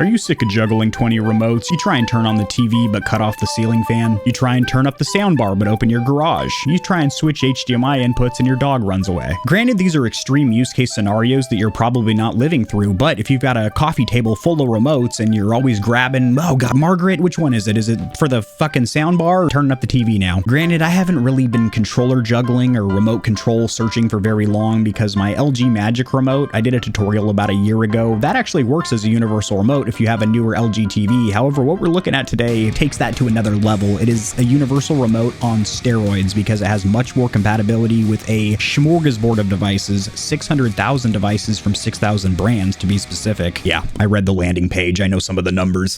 Are you sick of juggling 20 remotes? You try and turn on the TV but cut off the ceiling fan. You try and turn up the soundbar but open your garage. You try and switch HDMI inputs and your dog runs away. Granted, these are extreme use case scenarios that you're probably not living through, but if you've got a coffee table full of remotes and you're always grabbing, oh god, Margaret, which one is it? Is it for the fucking soundbar or turning up the TV now? Granted, I haven't really been controller juggling or remote control searching for very long because my LG Magic remote, I did a tutorial about a year ago. That actually works as a universal remote if you have a newer LG TV. However, what we're looking at today takes that to another level. It is a universal remote on steroids because it has much more compatibility with a smorgasbord of devices, 600,000 devices from 6,000 brands to be specific. Yeah, I read the landing page. I know some of the numbers.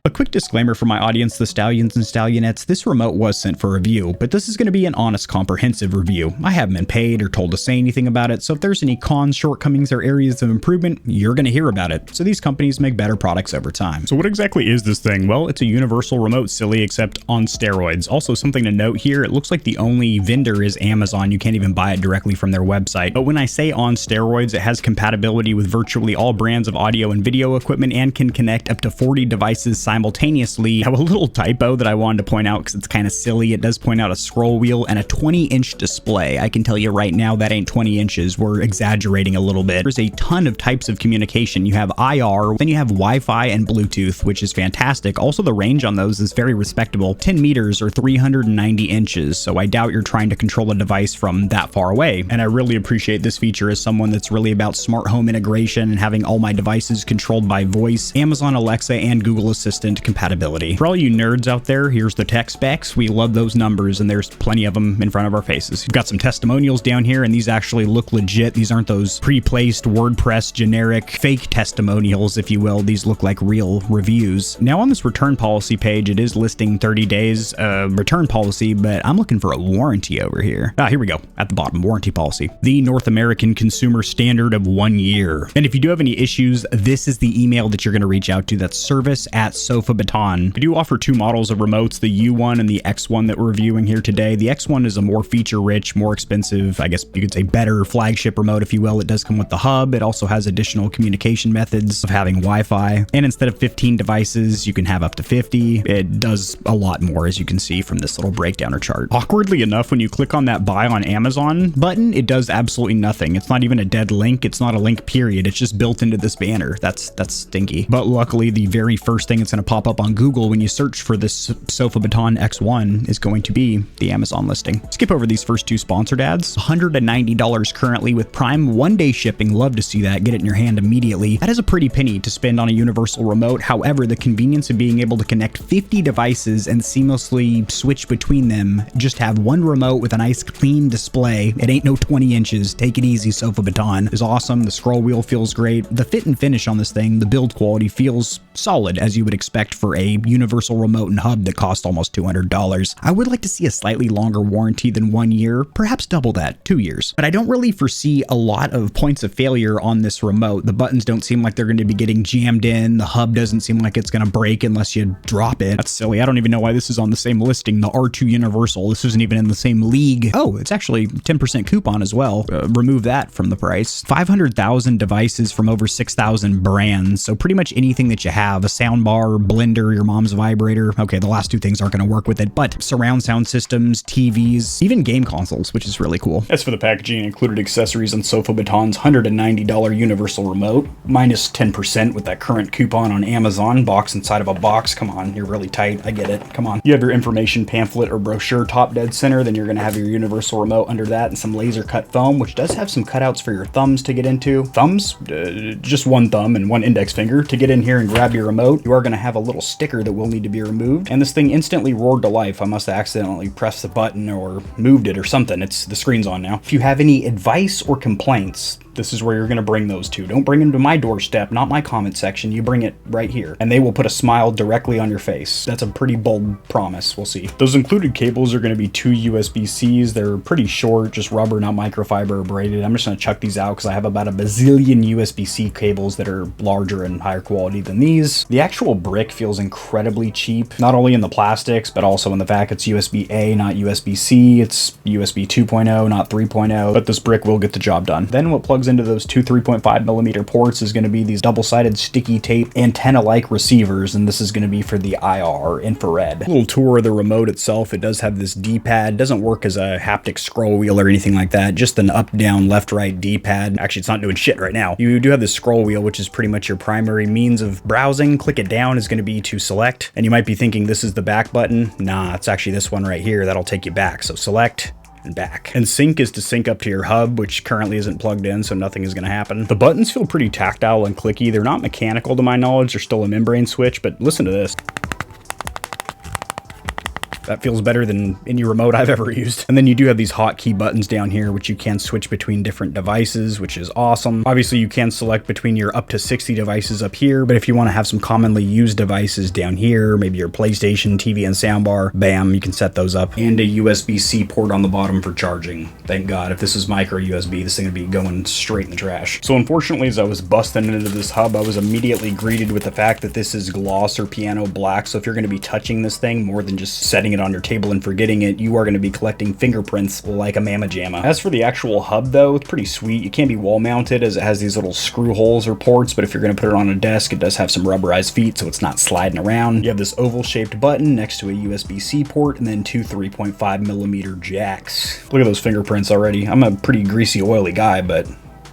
A quick disclaimer for my audience, the Stallions and Stallionettes, this remote was sent for review, but this is going to be an honest, comprehensive review. I haven't been paid or told to say anything about it, so if there's any cons, shortcomings, or areas of improvement, you're going to hear about it. So these companies make better products over time. So what exactly is this thing? Well, it's a universal remote, silly, except on steroids. Also, something to note here, it looks like the only vendor is Amazon. You can't even buy it directly from their website. But when I say on steroids, it has compatibility with virtually all brands of audio and video equipment and can connect up to 40 devices simultaneously. I have a little typo that I wanted to point out because it's kind of silly. It does point out a scroll wheel and a 20-inch display. I can tell you right now that ain't 20 inches. We're exaggerating a little bit. There's a ton of types of communication. You have IR, then you have Wi-Fi and Bluetooth, which is fantastic. Also, the range on those is very respectable. 10 meters or 390 inches, so I doubt you're trying to control a device from that far away. And I really appreciate this feature as someone that's really about smart home integration and having all my devices controlled by voice, Amazon Alexa, and Google Assistant compatibility. For all you nerds out there, here's the tech specs. We love those numbers, and there's plenty of them in front of our faces. We've got some testimonials down here, and these actually look legit. These aren't those pre-placed WordPress generic fake testimonials, if you will. These look like real reviews. Now on this return policy page, it is listing 30 days return policy, but I'm looking for a warranty over here. Here we go. At the bottom, warranty policy. The North American consumer standard of 1 year. And if you do have any issues, this is the email that you're going to reach out to. That's service@SofaBaton. I do offer two models of remotes, the U1 and the X1 that we're reviewing here today. The X1 is a more feature-rich, more expensive, I guess you could say better flagship remote, if you will. It does come with the hub. It also has additional communication methods of having Wi-Fi. And instead of 15 devices, you can have up to 50. It does a lot more, as you can see from this little breakdown or chart. Awkwardly enough, when you click on that buy on Amazon button, it does absolutely nothing. It's not even a dead link. It's not a link, period. It's just built into this banner. That's stinky. But luckily, the very first thing that's going to pop up on Google when you search for this SofaBaton X1 is going to be the Amazon listing. Skip over these first two sponsored ads. $190 currently with Prime 1-day shipping. Love to see that. Get it in your hand immediately. That is a pretty penny to spend on a universal remote. However, the convenience of being able to connect 50 devices and seamlessly switch between them, just have one remote with a nice clean display. It ain't no 20 inches. Take it easy, SofaBaton. Is awesome. The scroll wheel feels great. The fit and finish on this thing, the build quality feels solid, as you would expect for a universal remote and hub that cost almost $200. I would like to see a slightly longer warranty than 1 year, perhaps double that, 2 years. But I don't really foresee a lot of points of failure on this remote. The buttons don't seem like they're going to be getting jammed in. The hub doesn't seem like it's going to break unless you drop it. That's silly. I don't even know why this is on the same listing. The R2 Universal. This isn't even in the same league. Oh, it's actually 10% coupon as well. Remove that from the price. 500,000 devices from over 6,000 brands. So pretty much anything that you have, a soundbar, blender, your mom's vibrator. Okay, the last two things aren't going to work with it, but surround sound systems, TVs, even game consoles, which is really cool. As for the packaging, included accessories on SofaBaton's $190 universal remote, minus 10% with that current coupon on Amazon. Box inside of a box. Come on, you're really tight. I get it. Come on. You have your information pamphlet or brochure top dead center, then you're going to have your universal remote under that and some laser cut foam, which does have some cutouts for your thumbs to get into. Thumbs? Just one thumb and one index finger. To get in here and grab your remote, you are going to have a little sticker that will need to be removed. And this thing instantly roared to life. I must have accidentally pressed the button or moved it or something. The screen's on now. If you have any advice or complaints, This is where you're going to bring those to. Don't bring them to my doorstep, not my comment section. You bring it right here, and they will put a smile directly on your face. That's a pretty bold promise. We'll see. Those included cables are going to be 2 USB-Cs. They're pretty short, just rubber, not microfiber or braided. I'm just going to chuck these out because I have about a bazillion USB-C cables that are larger and higher quality than these. The actual brick feels incredibly cheap, not only in the plastics, but also in the fact it's USB-A, not USB-C. It's USB 2.0, not 3.0, but this brick will get the job done. Then what plugs into those two 3.5mm ports is going to be these double-sided sticky tape antenna-like receivers, and this is going to be for the IR, infrared. A little tour of the remote itself. It does have this D-pad. Doesn't work as a haptic scroll wheel or anything like that, just an up, down, left, right D-pad. Actually, it's not doing shit right now. You do have this scroll wheel, which is pretty much your primary means of browsing. Click it down is going to be to select, and you might be thinking this is the back button. Nah, it's actually this one right here that'll take you back. So select and back. And sync is to sync up to your hub, which currently isn't plugged in, so nothing is going to happen. The buttons feel pretty tactile and clicky. They're not mechanical to my knowledge. They're still a membrane switch, but listen to this. That feels better than any remote I've ever used. And then you do have these hotkey buttons down here, which you can switch between different devices, which is awesome. Obviously, you can select between your up to 60 devices up here, but if you want to have some commonly used devices down here, maybe your PlayStation, TV, and soundbar, bam, you can set those up. And a USB-C port on the bottom for charging. Thank God. If this was micro USB, this thing would be going straight in the trash. So unfortunately, as I was busting into this hub, I was immediately greeted with the fact that this is gloss or piano black. So if you're going to be touching this thing more than just setting it on your table and forgetting it, you are going to be collecting fingerprints like a mamma jamma. As for the actual hub though, it's pretty sweet. It can be wall mounted as it has these little screw holes or ports, but if you're going to put it on a desk, it does have some rubberized feet so it's not sliding around. You have this oval shaped button next to a USB-C port and then two 3.5mm jacks. Look at those fingerprints already. I'm a pretty greasy, oily guy, but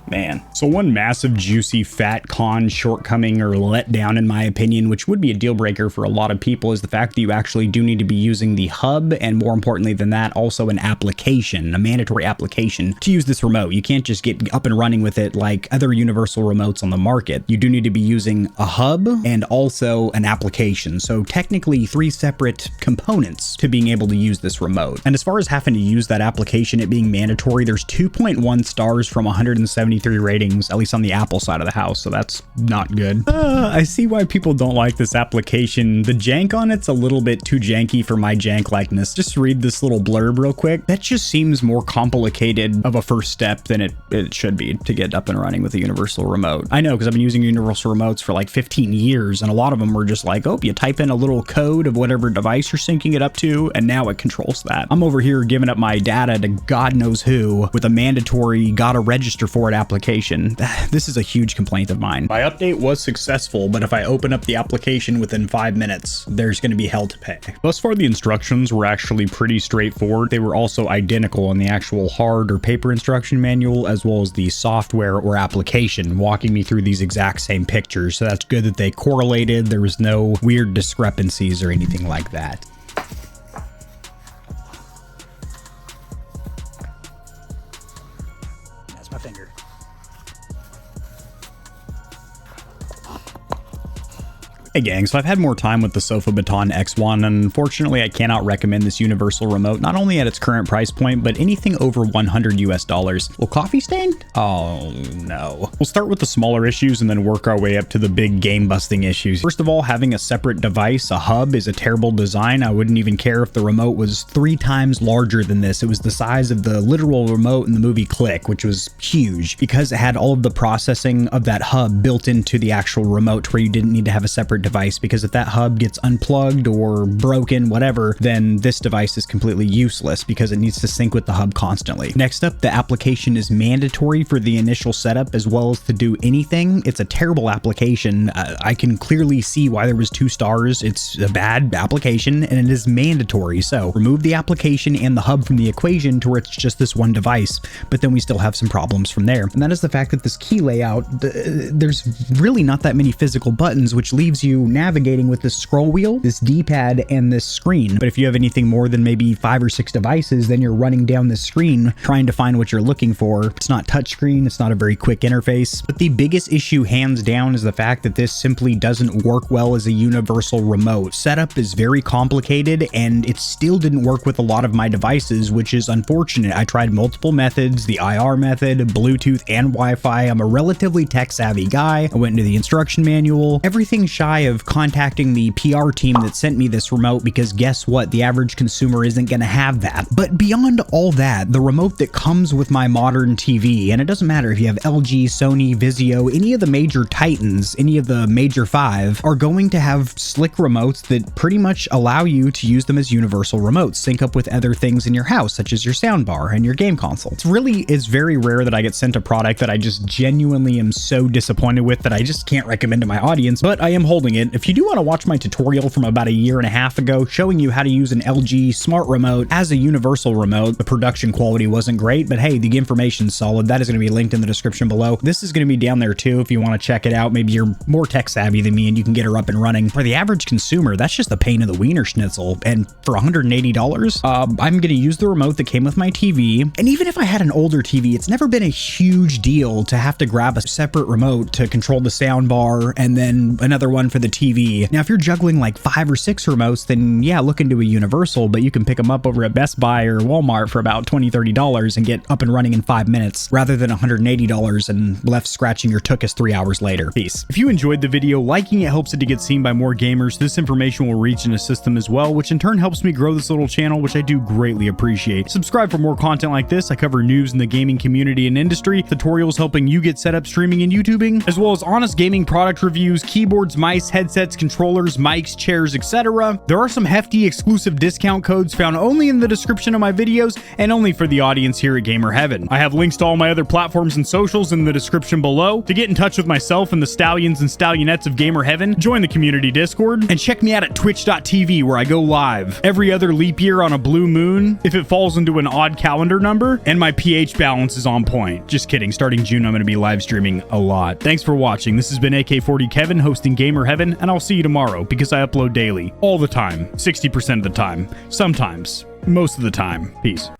man. So one massive, juicy, fat con, shortcoming, or letdown in my opinion, which would be a deal breaker for a lot of people, is the fact that you actually do need to be using the hub, and more importantly than that, also an application, a mandatory application to use this remote. You can't just get up and running with it like other universal remotes on the market. You do need to be using a hub and also an application. So technically 3 separate components to being able to use this remote. And as far as having to use that application, it being mandatory, there's 2.1 stars from 173 ratings, at least on the Apple side of the house, so that's not good. I see why people don't like this application. The jank on it's a little bit too janky for my jank likeness. Just read this little blurb real quick. That just seems more complicated of a first step than it should be to get up and running with a universal remote. I know, because I've been using universal remotes for like 15 years, and a lot of them were just like, oh, you type in a little code of whatever device you're syncing it up to, and now it controls that. I'm over here giving up my data to God knows who with a mandatory gotta register for it application. This is a huge complaint of mine. My update was successful, but if I open up the application within 5 minutes, there's going to be hell to pay. Thus far, the instructions were actually pretty straightforward. They were also identical in the actual hard or paper instruction manual, as well as the software or application, walking me through these exact same pictures. So that's good that they correlated. There was no weird discrepancies or anything like that. That's my finger. Hey gang, so I've had more time with the SofaBaton X1, and unfortunately I cannot recommend this universal remote, not only at its current price point, but anything over $100 US. Will coffee stain? Oh no. We'll start with the smaller issues and then work our way up to the big game busting issues. First of all, having a separate device, a hub, is a terrible design. I wouldn't even care if the remote was 3 times larger than this. It was the size of the literal remote in the movie Click, which was huge because it had all of the processing of that hub built into the actual remote, where you didn't need to have a separate device, because if that hub gets unplugged or broken, whatever, then this device is completely useless because it needs to sync with the hub constantly. Next up, the application is mandatory for the initial setup as well as to do anything. It's a terrible application. I can clearly see why there was 2 stars. It's a bad application and it is mandatory. So remove the application and the hub from the equation to where it's just this one device, but then we still have some problems from there. And that is the fact that this key layout, there's really not that many physical buttons, which leaves you you navigating with this scroll wheel, this D-pad, and this screen. But if you have anything more than maybe 5 or 6 devices, then you're running down the screen trying to find what you're looking for. It's not touchscreen, it's not a very quick interface. But the biggest issue hands down is the fact that this simply doesn't work well as a universal remote. Setup is very complicated, and it still didn't work with a lot of my devices, which is unfortunate. I tried multiple methods, the IR method, Bluetooth, and Wi-Fi. I'm a relatively tech-savvy guy. I went into the instruction manual, everything shy of contacting the PR team that sent me this remote, because guess what? The average consumer isn't going to have that. But beyond all that, the remote that comes with my modern TV, and it doesn't matter if you have LG, Sony, Vizio, any of the major titans, any of the major 5, are going to have slick remotes that pretty much allow you to use them as universal remotes, sync up with other things in your house, such as your soundbar and your game console. It really is very rare that I get sent a product that I just genuinely am so disappointed with that I just can't recommend to my audience, but I am holding it. If you do want to watch my tutorial from about a year and a half ago showing you how to use an LG smart remote as a universal remote, the production quality wasn't great, but hey, the information's solid. That is going to be linked in the description below. This is going to be down there too if you want to check it out. Maybe you're more tech savvy than me and you can get her up and running. For the average consumer, that's just the pain in the wiener schnitzel. And for $180, I'm going to use the remote that came with my TV. And even if I had an older TV, it's never been a huge deal to have to grab a separate remote to control the sound bar and then another one for the TV. Now, if you're juggling like 5 or 6 remotes, then yeah, look into a universal, but you can pick them up over at Best Buy or Walmart for about $20, $30 and get up and running in 5 minutes rather than $180 and left scratching your tuchus 3 hours later. Peace. If you enjoyed the video, liking it helps it to get seen by more gamers. This information will reach and assist them as well, which in turn helps me grow this little channel, which I do greatly appreciate. Subscribe for more content like this. I cover news in the gaming community and industry, tutorials helping you get set up streaming and YouTubing, as well as honest gaming product reviews, keyboards, mice, headsets, controllers, mics, chairs, etc. There are some hefty exclusive discount codes found only in the description of my videos and only for the audience here at GamerHeaven. I have links to all my other platforms and socials in the description below. To get in touch with myself and the Stallions and Stallionettes of GamerHeaven, join the community Discord, and check me out at twitch.tv where I go live every other leap year on a blue moon if it falls into an odd calendar number, and my pH balance is on point. Just kidding, starting June I'm going to be live streaming a lot. Thanks for watching. This has been AK40 Kevin hosting GamerHeaven, and I'll see you tomorrow because I upload daily, all the time, 60% of the time, sometimes, most of the time. Peace.